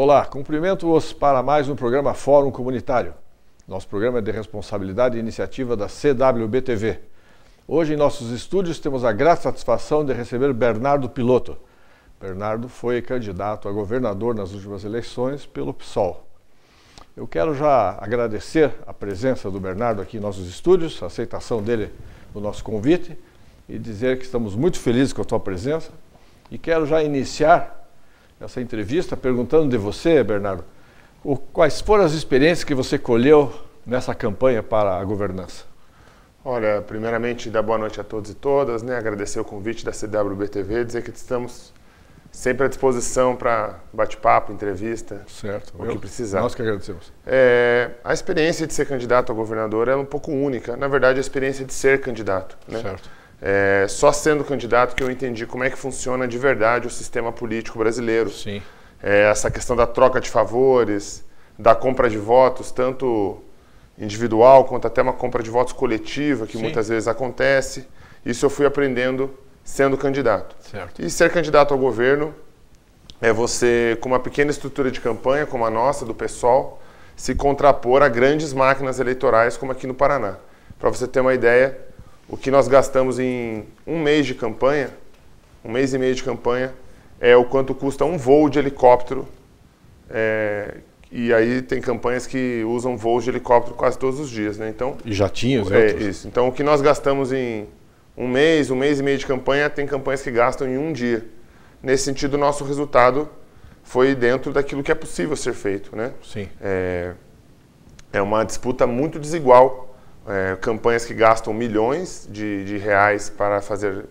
Olá, cumprimento-os para mais um programa Fórum Comunitário. Nosso programa é de responsabilidade e iniciativa da CWB-TV. Hoje em nossos estúdios temos a grata satisfação de receber Bernardo Piloto. Bernardo foi candidato a governador nas últimas eleições pelo PSOL. Eu quero já agradecer a presença do Bernardo aqui em nossos estúdios, a aceitação dele no nosso convite e dizer que estamos muito felizes com a tua presença. E quero já iniciar essa entrevista perguntando de você, Bernardo, quais foram as experiências que você colheu nessa campanha para a governança? Olha, primeiramente, dar boa noite a todos e todas, agradecer o convite da CWB-TV, dizer que estamos sempre à disposição para bate-papo, entrevista, certo. o que precisar. Nós que agradecemos. A experiência de ser candidato a governador é um pouco única, na verdade, a experiência de ser candidato. Certo. Só sendo candidato que eu entendi como é que funciona de verdade o sistema político brasileiro. Sim. Essa questão da troca de favores, da compra de votos, tanto individual quanto até uma compra de votos coletiva, que muitas vezes acontece. Isso eu fui aprendendo sendo candidato. Certo. E ser candidato ao governo é você, com uma pequena estrutura de campanha, como a nossa, do PSOL, se contrapor a grandes máquinas eleitorais, como aqui no Paraná. Para você ter uma ideia, o que nós gastamos em um mês de campanha, um mês e meio de campanha, é o quanto custa um voo de helicóptero. E aí tem campanhas que usam voos de helicóptero quase todos os dias, Então, e jatinhos, isso. Então, o que nós gastamos em um mês e meio de campanha, tem campanhas que gastam em um dia. Nesse sentido, o nosso resultado foi dentro daquilo que é possível ser feito, Sim. É uma disputa muito desigual. Campanhas que gastam milhões de reais para fazer,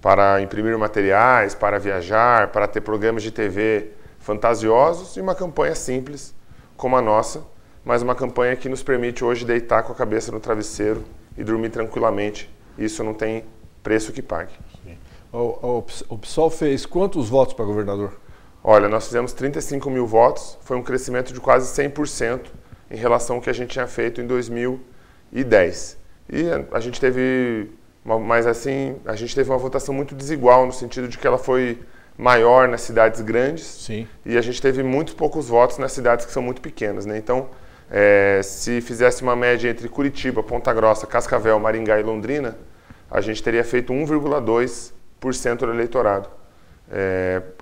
para imprimir materiais, para viajar, para ter programas de TV fantasiosos, e uma campanha simples como a nossa, mas uma campanha que nos permite hoje deitar com a cabeça no travesseiro e dormir tranquilamente. Isso não tem preço que pague. Sim. O PSOL fez quantos votos para governador? Olha, nós fizemos 35 mil votos, foi um crescimento de quase 100% em relação ao que a gente tinha feito em 2010. E a gente teve, a gente teve uma votação muito desigual, no sentido de que ela foi maior nas cidades grandes. Sim. E a gente teve muito poucos votos nas cidades que são muito pequenas, Então, se fizesse uma média entre Curitiba, Ponta Grossa, Cascavel, Maringá e Londrina, a gente teria feito 1,2% do eleitorado,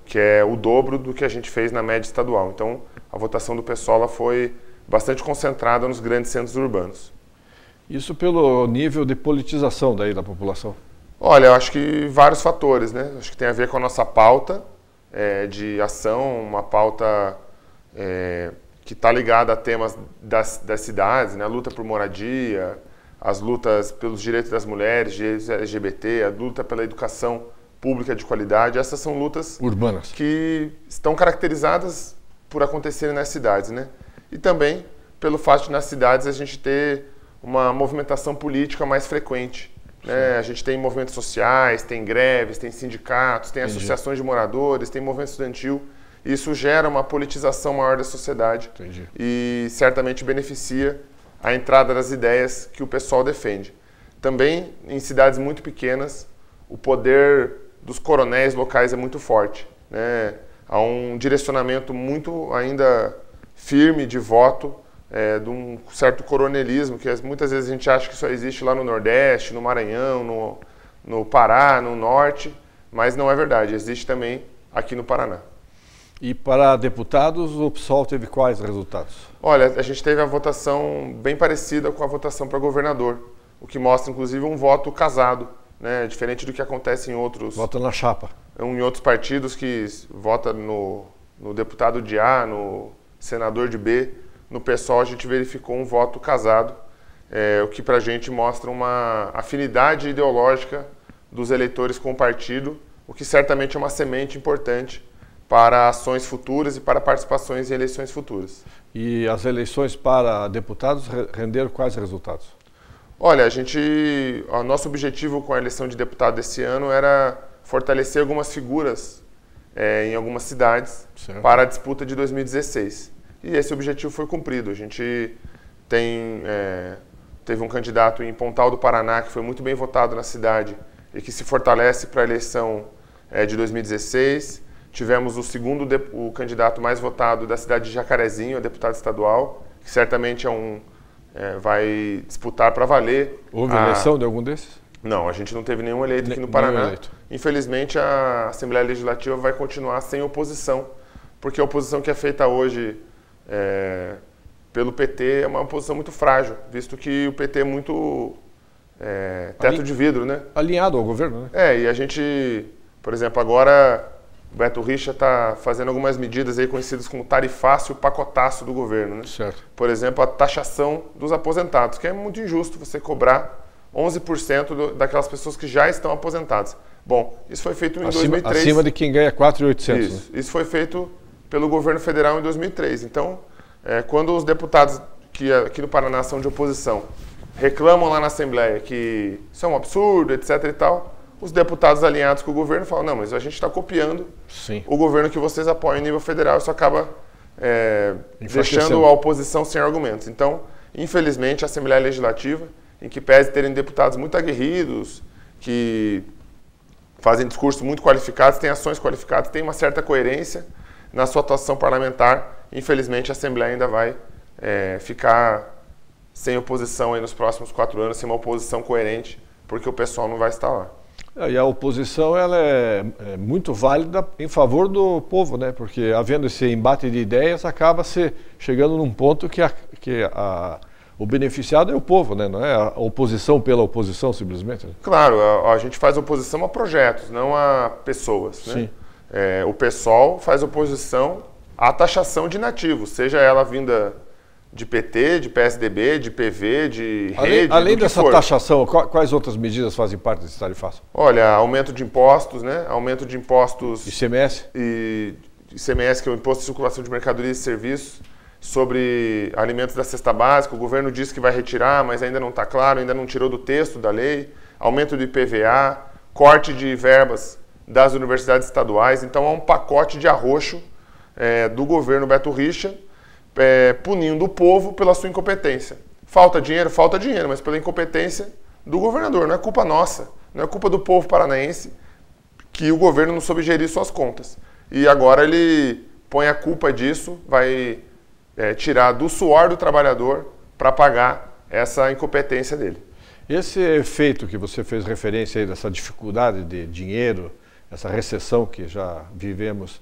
que é o dobro do que a gente fez na média estadual. Então, a votação do PSOL foi bastante concentrada nos grandes centros urbanos. Isso pelo nível de politização daí da população? Olha, eu acho que vários fatores, Acho que tem a ver com a nossa pauta de ação, uma pauta que está ligada a temas das cidades, a luta por moradia, as lutas pelos direitos das mulheres, direitos LGBT, a luta pela educação pública de qualidade. Essas são lutas urbanas que estão caracterizadas por acontecerem nas cidades, E também pelo fato de nas cidades a gente ter uma movimentação política mais frequente. A gente tem movimentos sociais, tem greves, tem sindicatos, tem associações de moradores, tem movimento estudantil. Isso gera uma politização maior da sociedade. Entendi. E certamente beneficia a entrada das ideias que o pessoal defende. Também, em cidades muito pequenas, o poder dos coronéis locais é muito forte. Há um direcionamento muito ainda firme de voto, de um certo coronelismo, que muitas vezes a gente acha que só existe lá no Nordeste, no Maranhão, no Pará, no Norte, mas não é verdade, existe também aqui no Paraná. E para deputados, o PSOL teve quais resultados? Olha, a gente teve a votação bem parecida com a votação para governador, o que mostra, inclusive, um voto casado, diferente do que acontece em outros... Vota na chapa. Em outros partidos que vota no deputado de A, no senador de B. No PSOL a gente verificou um voto casado, o que para a gente mostra uma afinidade ideológica dos eleitores com o partido, o que certamente é uma semente importante para ações futuras e para participações em eleições futuras. E as eleições para deputados renderam quais resultados? Olha, o nosso objetivo com a eleição de deputado desse ano era fortalecer algumas figuras em algumas cidades para a disputa de 2016. E esse objetivo foi cumprido. A gente teve um candidato em Pontal do Paraná que foi muito bem votado na cidade e que se fortalece para a eleição de 2016. tivemos o candidato mais votado da cidade de Jacarezinho, a deputado estadual, que certamente vai disputar para valer. Houve eleição de algum desses? Não, a gente não teve nenhum eleito aqui no Paraná. Infelizmente, a Assembleia Legislativa vai continuar sem oposição, porque a oposição que é feita hoje pelo PT é uma oposição muito frágil, visto que o PT é muito teto de vidro, né? Alinhado ao governo, né? E a gente, por exemplo, agora o Beto Richa está fazendo algumas medidas aí conhecidas como tarifaço e pacotaço do governo, né? Certo. Por exemplo, a taxação dos aposentados, que é muito injusto você cobrar 11% daquelas pessoas que já estão aposentadas. Bom, isso foi feito em 2003. Acima de quem ganha 4.800. Isso foi feito pelo governo federal em 2003. Então, quando os deputados que aqui no Paraná são de oposição reclamam lá na Assembleia que isso é um absurdo, etc. e tal, os deputados alinhados com o governo falam, não, mas a gente está copiando o governo que vocês apoiam em nível federal. Isso acaba deixando a oposição sem argumentos. Então, infelizmente, a Assembleia Legislativa, em que pese terem deputados muito aguerridos, que fazem discursos muito qualificados, têm ações qualificadas, têm uma certa coerência na sua atuação parlamentar, infelizmente a Assembleia ainda vai ficar sem oposição aí nos próximos 4 anos, sem uma oposição coerente, porque o pessoal não vai estar lá. E a oposição ela é muito válida em favor do povo, né? Porque havendo esse embate de ideias, acaba se chegando num ponto que o beneficiado é o povo, né? Não é a oposição pela oposição, simplesmente. Né? Claro, a gente faz oposição a projetos, não a pessoas. Né? Sim. O PSOL faz oposição à taxação de nativos, seja ela vinda de PT, de PSDB, de PV, de rede, além dessa taxação, quais outras medidas fazem parte desse tarifaço? Olha, aumento de impostos, né? Aumento de impostos... ICMS? ICMS, que é o Imposto de Circulação de Mercadorias e Serviços, sobre alimentos da cesta básica. O governo disse que vai retirar, mas ainda não está claro, ainda não tirou do texto da lei. Aumento do IPVA, corte de verbas das universidades estaduais. Então, há um pacote de arroxo do governo Beto Richa, punindo o povo pela sua incompetência. Falta dinheiro, mas pela incompetência do governador. Não é culpa nossa, não é culpa do povo paranaense que o governo não soube gerir suas contas. E agora ele põe a culpa disso, vai tirar do suor do trabalhador para pagar essa incompetência dele. Esse efeito que você fez referência aí dessa dificuldade de dinheiro, essa recessão que já vivemos,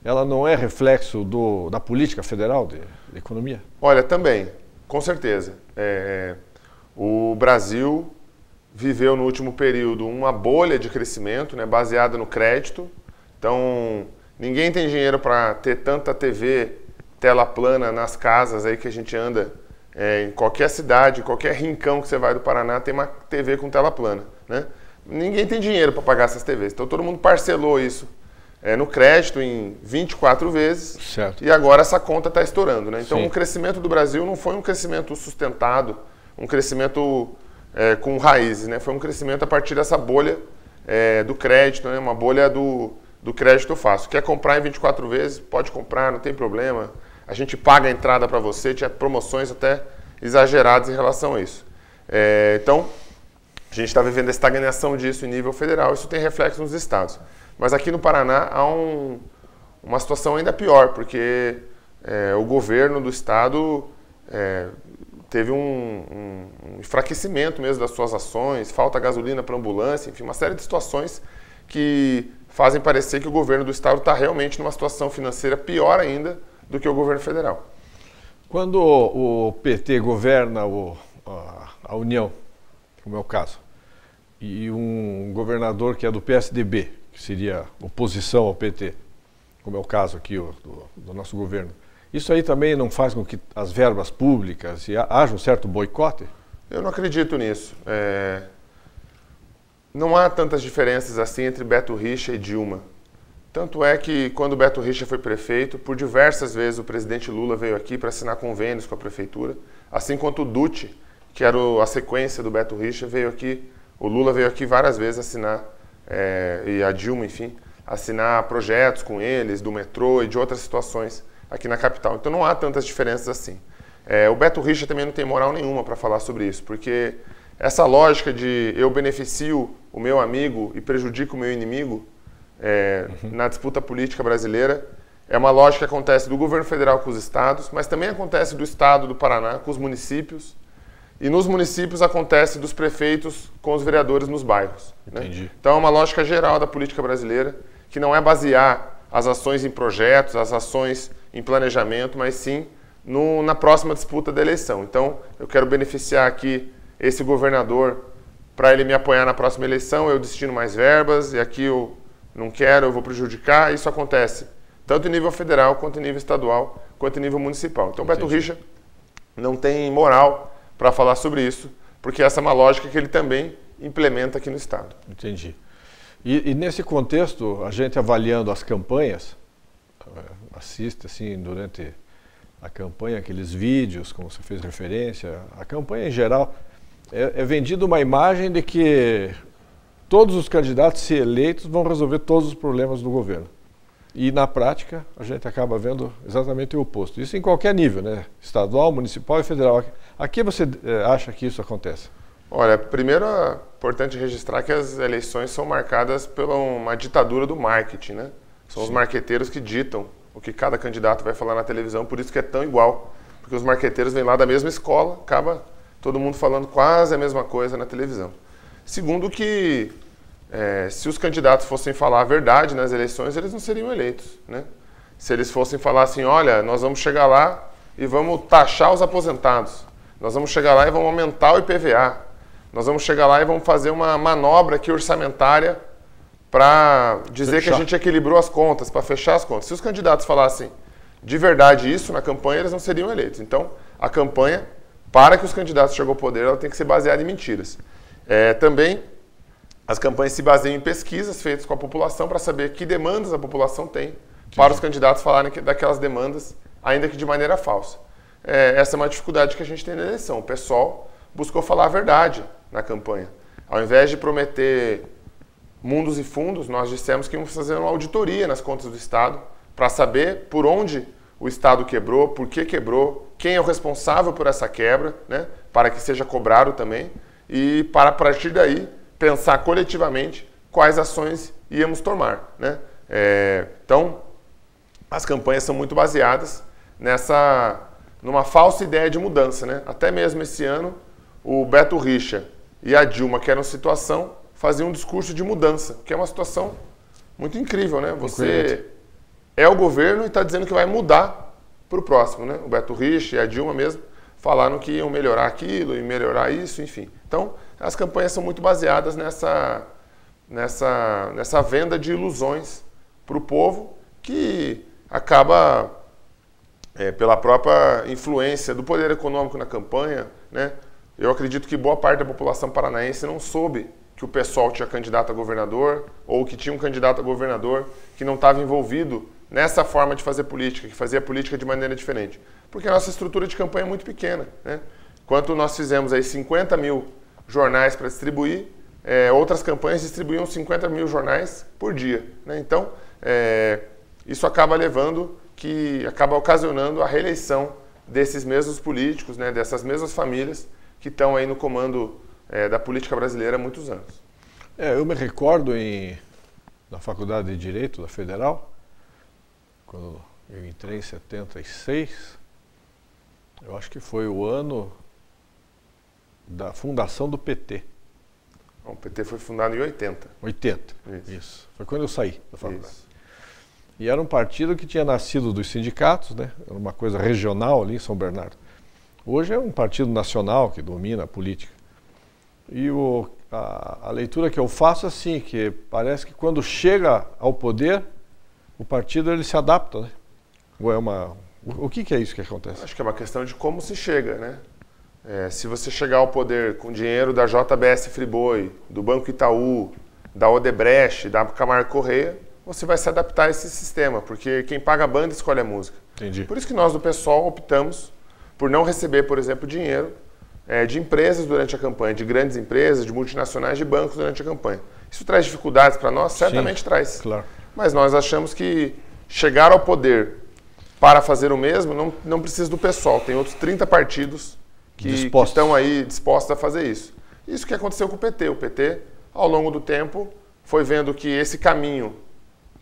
ela não é reflexo da política federal de economia? Olha, também, com certeza. O Brasil viveu no último período uma bolha de crescimento, né, baseada no crédito. Então, ninguém tem dinheiro para ter tanta TV, tela plana nas casas aí que a gente anda. Em qualquer cidade, qualquer rincão que você vai do Paraná tem uma TV com tela plana. Né? Ninguém tem dinheiro para pagar essas TVs. Então, todo mundo parcelou isso no crédito em 24 vezes, certo. E agora essa conta está estourando. Né? Então, Sim. O crescimento do Brasil não foi um crescimento sustentado, um crescimento com raízes, né? Foi um crescimento a partir dessa bolha do crédito, né? Uma bolha do crédito fácil. Quer comprar em 24 vezes? Pode comprar, não tem problema. A gente paga a entrada para você, tinha promoções até exageradas em relação a isso. Então, a gente está vivendo a estagnação disso em nível federal, isso tem reflexo nos estados. Mas aqui no Paraná há uma situação ainda pior, porque o governo do estado teve um enfraquecimento mesmo das suas ações, falta gasolina para ambulância, enfim, uma série de situações que fazem parecer que o governo do estado está realmente numa situação financeira pior ainda do que o governo federal. Quando o PT governa a União, como é o caso, e um governador que é do PSDB, que seria oposição ao PT, como é o caso aqui do nosso governo, isso aí também não faz com que as verbas públicas haja um certo boicote? Eu não acredito nisso. Não há tantas diferenças assim entre Beto Richa e Dilma. Tanto é que quando o Beto Richa foi prefeito, por diversas vezes o presidente Lula veio aqui para assinar convênios com a prefeitura, assim quanto o Dutti, que era a sequência do Beto Richa, veio aqui, o Lula veio aqui várias vezes assinar, e a Dilma, enfim, assinar projetos com eles, do metrô e de outras situações aqui na capital. Então não há tantas diferenças assim. O Beto Richa também não tem moral nenhuma para falar sobre isso, porque essa lógica de eu beneficio o meu amigo e prejudico o meu inimigo na disputa política brasileira. É uma lógica que acontece do governo federal com os estados, mas também acontece do estado do Paraná com os municípios. E nos municípios acontece dos prefeitos com os vereadores nos bairros. Entendi. Né? Então é uma lógica geral da política brasileira, que não é basear as ações em projetos, as ações em planejamento, mas sim na próxima disputa da eleição. Então eu quero beneficiar aqui esse governador para ele me apoiar na próxima eleição, eu destino mais verbas, e aqui eu não quero, eu vou prejudicar. Isso acontece tanto em nível federal, quanto em nível estadual, quanto em nível municipal. Então o Beto Richa não tem moral para falar sobre isso, porque essa é uma lógica que ele também implementa aqui no Estado. Entendi. E nesse contexto, a gente avaliando as campanhas, assiste assim durante a campanha, aqueles vídeos, como você fez referência, a campanha em geral, é vendida uma imagem de que todos os candidatos, se eleitos, vão resolver todos os problemas do governo. E na prática, a gente acaba vendo exatamente o oposto. Isso em qualquer nível, né? Estadual, municipal e federal. Aqui você acha que isso acontece? Olha, primeiro é importante registrar que as eleições são marcadas por uma ditadura do marketing, né? São os marqueteiros que ditam o que cada candidato vai falar na televisão, por isso que é tão igual. Porque os marqueteiros vêm lá da mesma escola, acaba todo mundo falando quase a mesma coisa na televisão. Segundo que, se os candidatos fossem falar a verdade nas eleições, eles não seriam eleitos, né? Se eles fossem falar assim, olha, nós vamos chegar lá e vamos taxar os aposentados, nós vamos chegar lá e vamos aumentar o IPVA, nós vamos chegar lá e vamos fazer uma manobra aqui orçamentária para dizer que a gente equilibrou as contas, para fechar as contas. Se os candidatos falassem de verdade isso na campanha, eles não seriam eleitos. Então, a campanha, para que os candidatos cheguem ao poder, ela tem que ser baseada em mentiras. Também, as campanhas se baseiam em pesquisas feitas com a população para saber que demandas a população tem para os candidatos falarem daquelas demandas, ainda que de maneira falsa. Essa é uma dificuldade que a gente tem na eleição. O pessoal buscou falar a verdade na campanha. Ao invés de prometer mundos e fundos, nós dissemos que íamos fazer uma auditoria nas contas do Estado para saber por onde o Estado quebrou, por que quebrou, quem é o responsável por essa quebra, né, para que seja cobrado também, e para, a partir daí, pensar coletivamente quais ações íamos tomar. Né? Então, as campanhas são muito baseadas numa falsa ideia de mudança. Né? Até mesmo esse ano, o Beto Richa e a Dilma, que eram situação, faziam um discurso de mudança, que é uma situação muito incrível. Né? Você é o governo e está dizendo que vai mudar para o próximo. Né? O Beto Richa e a Dilma mesmo falaram que iam melhorar aquilo e melhorar isso, enfim. Então, as campanhas são muito baseadas nessa venda de ilusões para o povo, que acaba, pela própria influência do poder econômico na campanha, né? Eu acredito que boa parte da população paranaense não soube que o PSOL tinha candidato a governador, ou que tinha um candidato a governador que não estava envolvido nessa forma de fazer política, que fazia política de maneira diferente. Porque a nossa estrutura de campanha é muito pequena. Né? Enquanto nós fizemos aí 50 mil jornais para distribuir, outras campanhas distribuíam 50 mil jornais por dia. Né? Então, isso acaba acaba ocasionando a reeleição desses mesmos políticos, né? Dessas mesmas famílias que estão aí no comando da política brasileira há muitos anos. Eu me recordo na Faculdade de Direito da Federal, quando eu entrei em 76, eu acho que foi o ano da fundação do PT. O PT foi fundado em 80. 80, isso. Foi quando eu saí da faculdade. Isso. E era um partido que tinha nascido dos sindicatos, né? Era uma coisa regional ali em São Bernardo. Hoje é um partido nacional que domina a política. E a leitura que eu faço é assim, que parece que quando chega ao poder, o partido ele se adapta, né? Ou o que é isso que acontece? Acho que é uma questão de como se chega, né? Se você chegar ao poder com dinheiro da JBS Friboi, do Banco Itaú, da Odebrecht, da Camargo Correia, você vai se adaptar a esse sistema, porque quem paga a banda escolhe a música. Entendi. Por isso que nós do PSOL optamos por não receber, por exemplo, dinheiro de empresas durante a campanha, de grandes empresas, de multinacionais, de bancos durante a campanha. Isso traz dificuldades para nós? Certamente traz. Claro. Mas nós achamos que chegar ao poder para fazer o mesmo não precisa do PSOL. Tem outros 30 partidos que estão aí dispostos a fazer isso. Isso que aconteceu com o PT. O PT, ao longo do tempo, foi vendo que esse caminho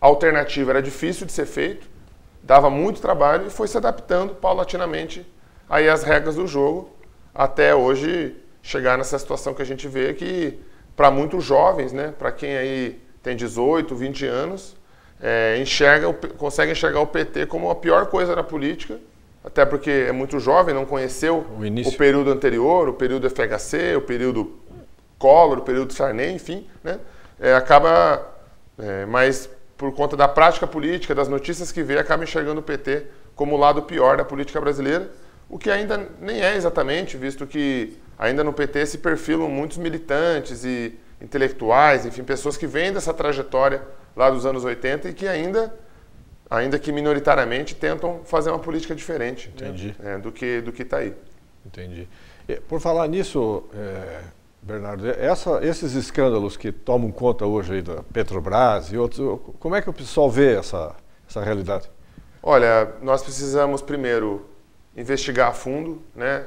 alternativa era difícil de ser feito, dava muito trabalho e foi se adaptando paulatinamente aí às regras do jogo, até hoje chegar nessa situação que a gente vê que, para muitos jovens, né, para quem aí tem 18, 20 anos, consegue enxergar o PT como a pior coisa da política, até porque é muito jovem, não conheceu o período anterior, o período FHC, o período Collor, o período Sarney, enfim, né, mas por conta da prática política, das notícias que vê, acaba enxergando o PT como o lado pior da política brasileira, o que ainda nem é exatamente, visto que ainda no PT se perfilam muitos militantes e intelectuais, enfim, pessoas que vêm dessa trajetória lá dos anos 80 e que ainda que minoritariamente tentam fazer uma política diferente, né, do que está aí. Entendi. Por falar nisso, Bernardo, esses escândalos que tomam conta hoje aí da Petrobras e outros, como é que o pessoal vê essa realidade? Olha, nós precisamos primeiro investigar a fundo, né?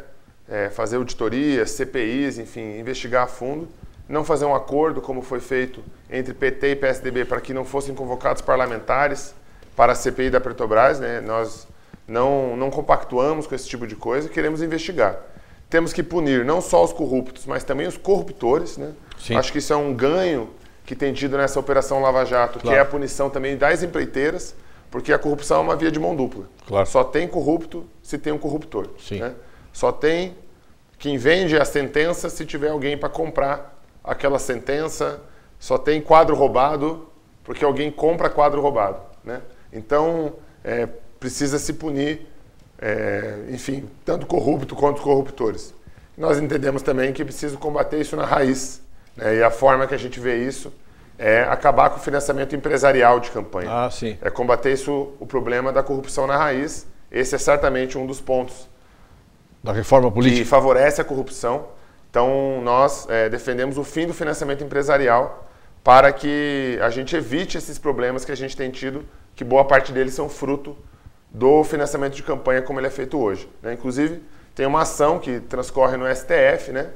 Fazer auditorias, CPIs, enfim, investigar a fundo, não fazer um acordo como foi feito entre PT e PSDB para que não fossem convocados parlamentares para a CPI da Petrobras, né? Nós não compactuamos com esse tipo de coisa, queremos investigar. Temos que punir não só os corruptos, mas também os corruptores, né? Acho que isso é um ganho que tem tido nessa Operação Lava Jato, claro, que é a punição também das empreiteiras, porque a corrupção é uma via de mão dupla. Claro. Só tem corrupto se tem um corruptor. Né? Só tem quem vende a sentença se tiver alguém para comprar aquela sentença. Só tem quadro roubado porque alguém compra quadro roubado. Né? Então, precisa se punir, enfim, tanto corrupto quanto os corruptores. Nós entendemos também que precisa combater isso na raiz. Né? E a forma que a gente vê isso é acabar com o financiamento empresarial de campanha. É combater o problema da corrupção na raiz. Esse é certamente um dos pontos da reforma política que favorece a corrupção. Então, nós defendemos o fim do financiamento empresarial para que a gente evite esses problemas que a gente tem tido, que boa parte deles são fruto do financiamento de campanha como ele é feito hoje. Né? Inclusive, tem uma ação que transcorre no STF, né?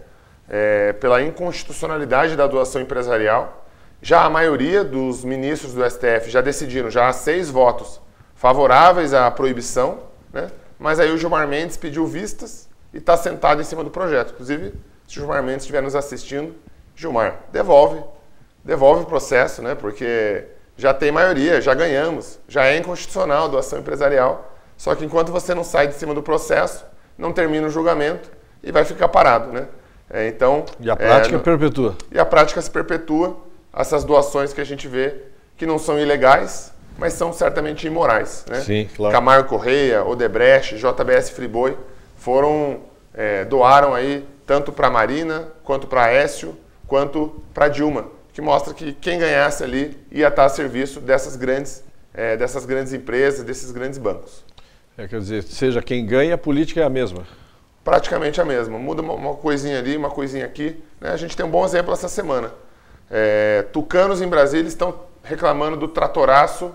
Pela inconstitucionalidade da doação empresarial. Já a maioria dos ministros do STF já decidiram, já há 6 votos favoráveis à proibição, né? Mas aí o Gilmar Mendes pediu vistas e está sentado em cima do projeto. Inclusive, se o Gilmar Mendes estiver nos assistindo, Gilmar, devolve o processo, né? Porque já tem maioria, já ganhamos, já é inconstitucional a doação empresarial, só que enquanto você não sai de cima do processo, não termina o julgamento e vai ficar parado, né? E a prática perpetua. E a prática se perpetua. Essas doações que a gente vê que não são ilegais, mas são certamente imorais. Né? Sim, claro. Camargo Correia, Odebrecht, JBS Friboi doaram aí tanto para a Marina, quanto para Aécio, quanto para Dilma, que mostra que quem ganhasse ali ia estar a serviço dessas grandes empresas, desses grandes bancos. Quer dizer, seja quem ganha, a política é a mesma. Praticamente a mesma. Muda uma coisinha ali, uma coisinha aqui. Né? A gente tem um bom exemplo essa semana. Tucanos em Brasília estão reclamando do tratoraço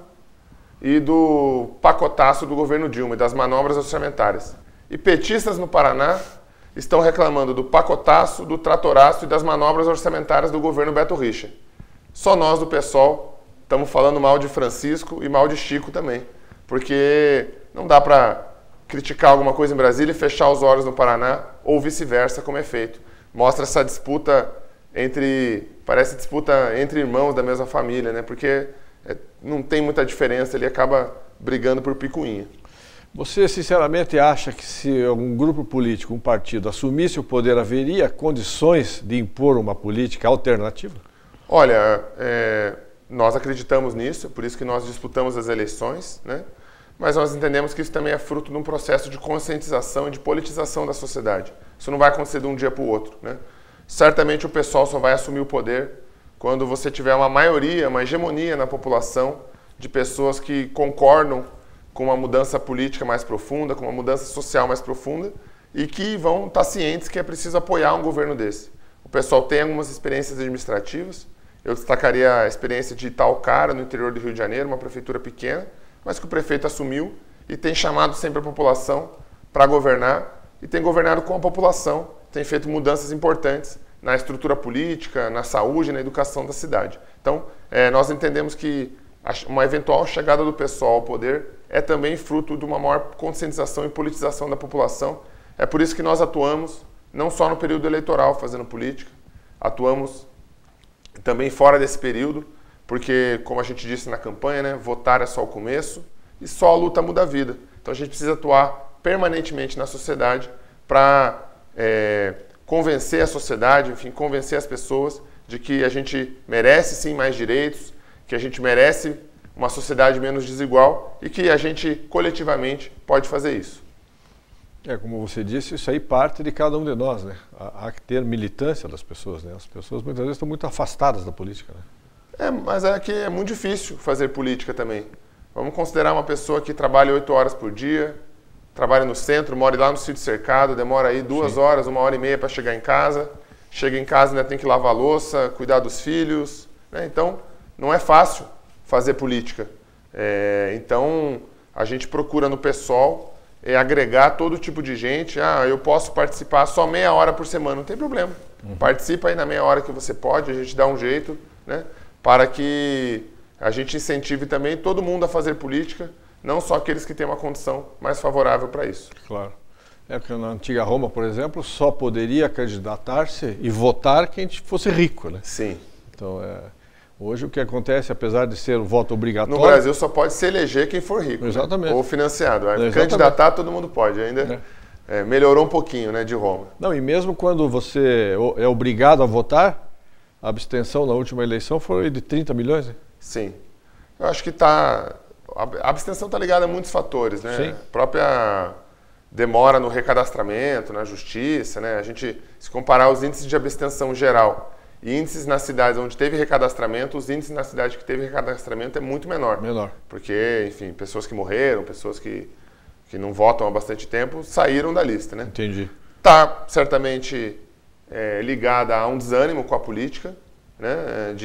e do pacotaço do governo Dilma e das manobras orçamentárias. E petistas no Paraná estão reclamando do pacotaço, do tratoraço e das manobras orçamentárias do governo Beto Richa. Só nós do PSOL estamos falando mal de Francisco e mal de Chico também. Porque não dá para criticar alguma coisa em Brasília e fechar os olhos no Paraná, ou vice-versa, como é feito. Mostra essa disputa parece disputa entre irmãos da mesma família, né? Porque não tem muita diferença, ele acaba brigando por picuinha. Você sinceramente acha que se um grupo político, um partido, assumisse o poder, haveria condições de impor uma política alternativa? Olha, nós acreditamos nisso, por isso que nós disputamos as eleições, né? Mas nós entendemos que isso também é fruto de um processo de conscientização e de politização da sociedade. Isso não vai acontecer de um dia para o outro, né? Certamente o pessoal só vai assumir o poder quando você tiver uma maioria, uma hegemonia na população de pessoas que concordam com uma mudança política mais profunda, com uma mudança social mais profunda e que vão estar cientes que é preciso apoiar um governo desse. O pessoal tem algumas experiências administrativas. Eu destacaria a experiência de Itaocara, no interior do Rio de Janeiro, uma prefeitura pequena, mas que o prefeito assumiu e tem chamado sempre a população para governar e tem governado com a população, tem feito mudanças importantes na estrutura política, na saúde, na educação da cidade. Então, nós entendemos que uma eventual chegada do PSOL ao poder é também fruto de uma maior conscientização e politização da população. É por isso que nós atuamos não só no período eleitoral fazendo política, atuamos também fora desse período, porque, como a gente disse na campanha, né, votar é só o começo e só a luta muda a vida. Então a gente precisa atuar permanentemente na sociedade para convencer a sociedade, enfim, convencer as pessoas de que a gente merece sim mais direitos, que a gente merece uma sociedade menos desigual e que a gente coletivamente pode fazer isso. Como você disse, isso aí parte de cada um de nós, né? Há que ter militância das pessoas, né? As pessoas muitas vezes estão muito afastadas da política, né? Mas é que é muito difícil fazer política também. Vamos considerar uma pessoa que trabalha 8 horas por dia, trabalha no centro, mora lá no sítio cercado, demora aí 2 horas, 1h30 para chegar em casa. Chega em casa e ainda tem que lavar a louça, cuidar dos filhos, né? Então, não é fácil fazer política. Então, a gente procura no PSOL agregar todo tipo de gente. Eu posso participar só meia hora por semana, não tem problema. Participa aí na meia hora que você pode, a gente dá um jeito, né? Para que a gente incentive também todo mundo a fazer política, não só aqueles que têm uma condição mais favorável para isso. Claro. Porque na antiga Roma, por exemplo, só poderia candidatar-se e votar quem fosse rico, né? Sim. Então, hoje o que acontece, apesar de ser o voto obrigatório... No Brasil só pode se eleger quem for rico. Exatamente. Né? Ou financiado. Exatamente. Candidatar todo mundo pode. Ainda melhorou um pouquinho, né, de Roma. Não, e mesmo quando você é obrigado a votar, a abstenção na última eleição foi de 30 milhões, né? Sim. Eu acho que a abstenção está ligada a muitos fatores, né? Sim. A própria demora no recadastramento, na justiça, né? A gente, se comparar os índices de abstenção geral e índices nas cidades onde teve recadastramento, os índices na cidade que teve recadastramento é muito menor. Menor. Porque, enfim, pessoas que morreram, pessoas que não votam há bastante tempo, saíram da lista, né? Entendi. Está certamente ligada a um desânimo com a política, né?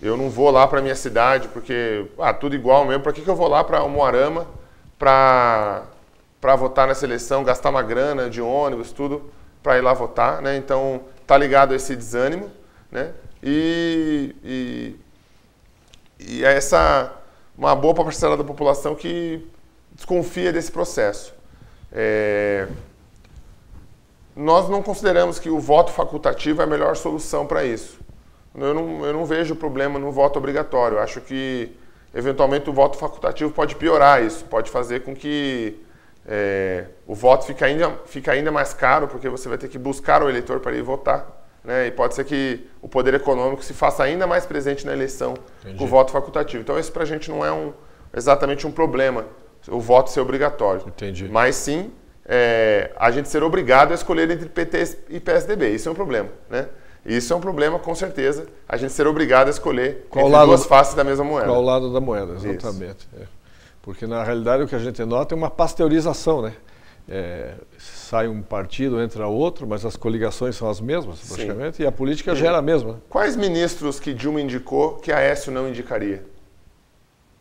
Eu não vou lá para minha cidade porque tudo igual mesmo. Para que eu vou lá para Umuarama para votar nessa eleição, gastar uma grana de ônibus, tudo, para ir lá votar, né? Então, está ligado a esse desânimo, né? E uma boa parcela da população que desconfia desse processo. Nós não consideramos que o voto facultativo é a melhor solução para isso. Eu não vejo problema no voto obrigatório. Eu acho que, eventualmente, o voto facultativo pode piorar isso. Pode fazer com que o voto fique ainda mais caro, porque você vai ter que buscar o eleitor para ir votar. Né? E pode ser que o poder econômico se faça ainda mais presente na eleição. Entendi. Com o voto facultativo. Então, esse para a gente não é exatamente um problema, o voto ser obrigatório. Entendi. Mas sim, a gente ser obrigado a escolher entre PT e PSDB. Isso é um problema, né? Isso é um problema, com certeza, a gente ser obrigado a escolher entre duas faces da mesma moeda. Qual lado da moeda, exatamente. Porque, na realidade, o que a gente nota é uma pasteurização, né? Sai um partido, entra outro, mas as coligações são as mesmas, praticamente, sim. E a política gera a mesma. Quais ministros que Dilma indicou que Aécio não indicaria?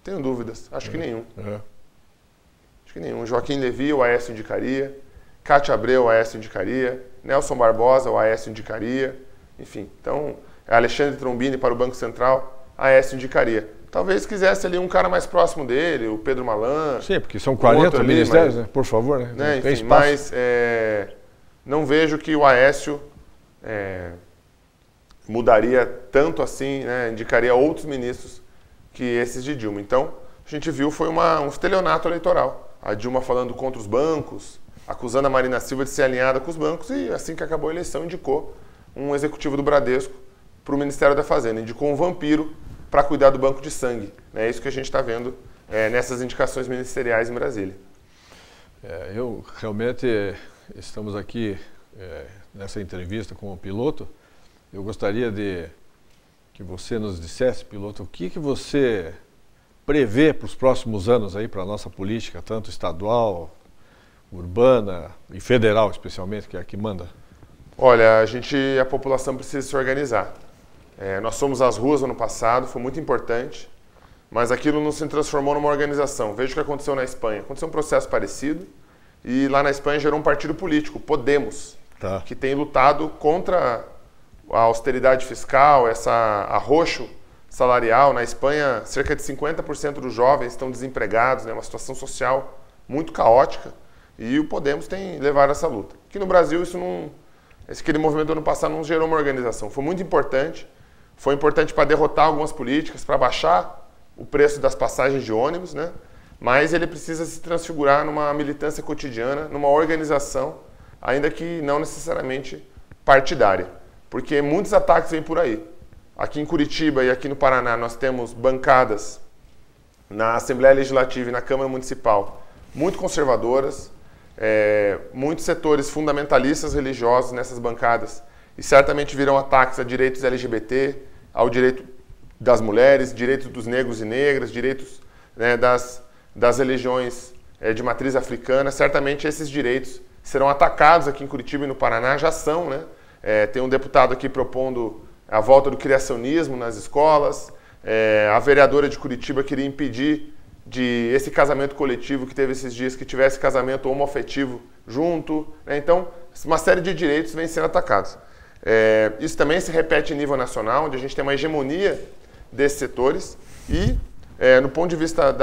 Tenho dúvidas. Acho que nenhum. Acho que nenhum. Joaquim Levy, o Aécio indicaria. Cátia Abreu, o Aécio indicaria. Nelson Barbosa, o Aécio indicaria. Enfim, então, Alexandre Trombini para o Banco Central, Aécio indicaria. Talvez quisesse ali um cara mais próximo dele, o Pedro Malan. Sim, porque são 40 ministérios, né? Por favor, né? Enfim, mas não vejo que o Aécio mudaria tanto assim, né? Indicaria outros ministros que esses de Dilma. Então, a gente viu foi um estelionato eleitoral. A Dilma falando contra os bancos, acusando a Marina Silva de ser alinhada com os bancos e assim que acabou a eleição indicou um executivo do Bradesco para o Ministério da Fazenda. Indicou um vampiro para cuidar do banco de sangue. É isso que a gente está vendo nessas indicações ministeriais em Brasília. Eu realmente, estamos aqui nessa entrevista com o Piloto. Eu gostaria que você nos dissesse, Piloto, o que você prevê para os próximos anos aí para a nossa política, tanto estadual, urbana e federal especialmente, que é a que manda? Olha, a população precisa se organizar. Nós fomos às ruas ano passado, foi muito importante, mas aquilo não se transformou numa organização. Veja o que aconteceu na Espanha. Aconteceu um processo parecido e lá na Espanha gerou um partido político, Podemos, que tem lutado contra a austeridade fiscal, esse arroxo salarial. Na Espanha, cerca de 50% dos jovens estão desempregados, né? Uma situação social muito caótica, e o Podemos tem levado essa luta. Aqui no Brasil, aquele movimento do ano passado não gerou uma organização. Foi muito importante, foi importante para derrotar algumas políticas, para baixar o preço das passagens de ônibus, né? Mas ele precisa se transfigurar numa militância cotidiana, numa organização, ainda que não necessariamente partidária, porque muitos ataques vêm por aí. Aqui em Curitiba e aqui no Paraná nós temos bancadas na Assembleia Legislativa e na Câmara Municipal muito conservadoras, muitos setores fundamentalistas religiosos nessas bancadas, e certamente virão ataques a direitos LGBT, ao direito das mulheres, direitos dos negros e negras, direitos, né, das religiões de matriz africana. Certamente esses direitos serão atacados aqui em Curitiba e no Paraná, já são, né? Tem um deputado aqui propondo a volta do criacionismo nas escolas, a vereadora de Curitiba queria impedir esse casamento coletivo que teve esses dias, que tivesse casamento homoafetivo junto, né? Então, uma série de direitos vem sendo atacados. Isso também se repete em nível nacional, onde a gente tem uma hegemonia desses setores, e no ponto de vista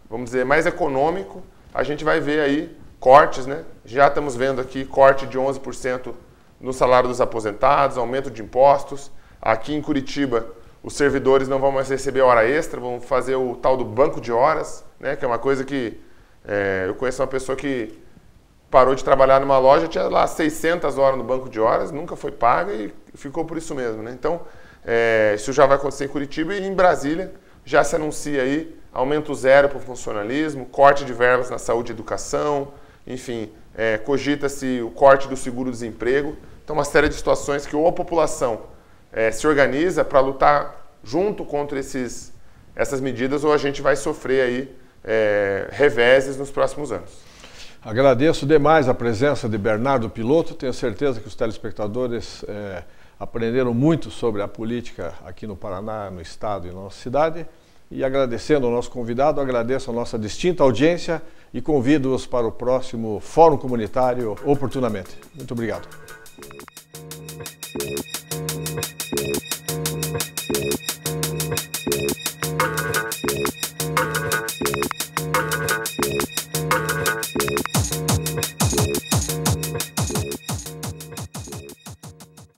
vamos dizer, mais econômico, a gente vai ver aí cortes, né? Já estamos vendo aqui corte de 11% no salário dos aposentados, aumento de impostos. Aqui em Curitiba, os servidores não vão mais receber hora extra, vão fazer o tal do banco de horas, né? Que é uma coisa que eu conheço uma pessoa que parou de trabalhar numa loja, tinha lá 600 horas no banco de horas, nunca foi paga e ficou por isso mesmo, né? Então, isso já vai acontecer em Curitiba, e em Brasília já se anuncia aí aumento zero para o funcionalismo, corte de verbas na saúde e educação, enfim, cogita-se o corte do seguro-desemprego. Então, uma série de situações que ou a população se organiza para lutar junto contra essas medidas, ou a gente vai sofrer aí reveses nos próximos anos. Agradeço demais a presença de Bernardo Piloto. Tenho certeza que os telespectadores aprenderam muito sobre a política aqui no Paraná, no estado e na nossa cidade. E agradecendo ao nosso convidado, agradeço a nossa distinta audiência e convido-os para o próximo Fórum Comunitário oportunamente. Muito obrigado.